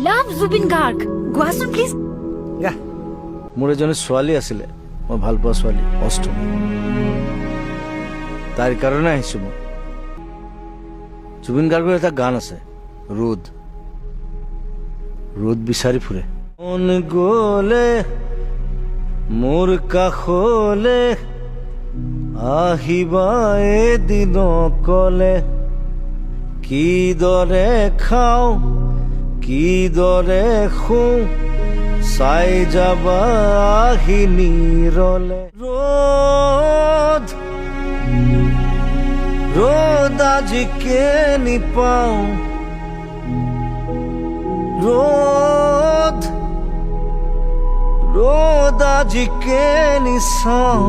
লাভ Zubeen Garg গোৱাচোন please গা মোৰ এজনী ছোৱালী আছিলে মই ভাল পোৱা ছোৱালী অষ্টম তাইৰ কাৰণে আহিছো মই জুবিন গাৰ্গৰ এটা গান আছে ৰোদ ৰোদ বিচাৰি ফুৰে মন গলে মোৰ কাষলে আহিবা এদিন কলে কিদৰে খাওঁ কিদৰে শুওঁ চাই যাবা আহি নিৰলে ৰোদ ৰোদ আজি কেনি পাওঁ ৰোদ ৰোদ আজি কেনি চাওঁ